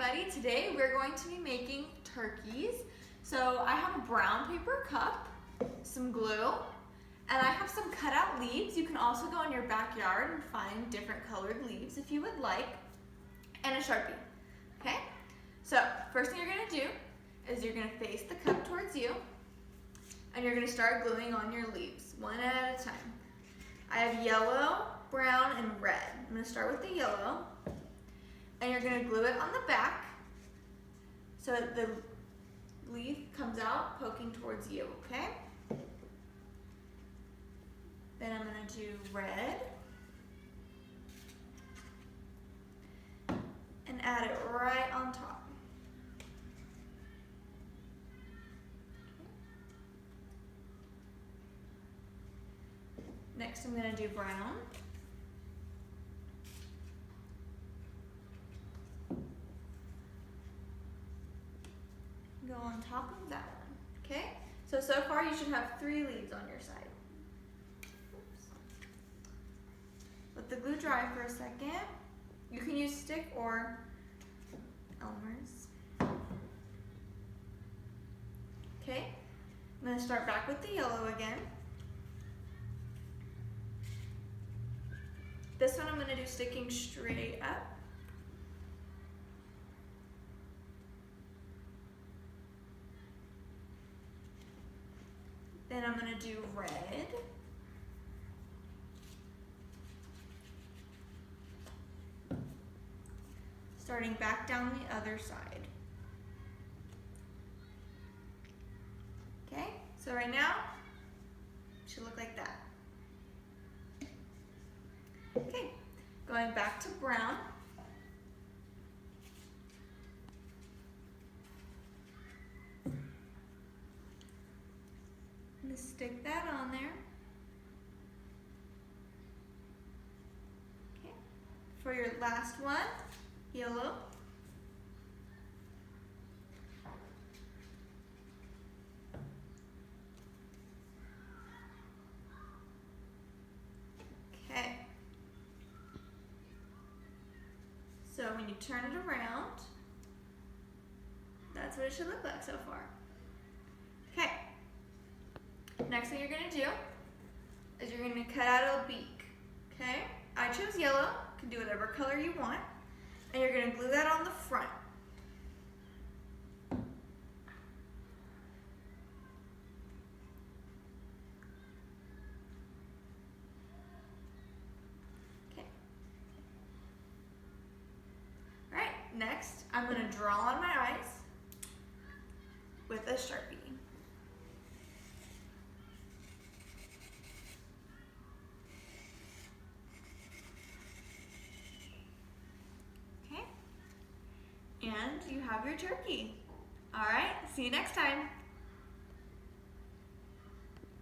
everybody, today we're going to be making turkeys. So I have a brown paper cup, some glue, and I have some cut out leaves. You can also go in your backyard and find different colored leaves if you would like, and a Sharpie, okay? So first thing you're gonna do is you're gonna face the cup towards you, and you're gonna start gluing on your leaves, one at a time. I have yellow, brown, and red. I'm gonna start with the yellow. And you're gonna glue it on the back so that the leaf comes out poking towards you, okay? Then I'm gonna do red and add it right on top. Next I'm gonna do brown. Go on top of that one, okay? So far you should have 3 leaves on your side. Oops. Let the glue dry for a second. You can use stick or Elmer's. Okay, I'm gonna start back with the yellow again. This one I'm gonna do sticking straight up. Then I'm gonna do red. Starting back down the other side. Okay, so right now, it should look like that. Okay, going back to brown. I'm gonna stick that on there. Okay. For your last one, yellow. Okay. So when you turn it around, that's what it should look like so far. Okay. Next thing you're gonna do is you're gonna cut out a beak, okay? I chose yellow, you can do whatever color you want, and you're gonna glue that on the front. Okay. All right, next I'm gonna draw on my eyes with a Sharpie. And you have your turkey. All right, see you next time.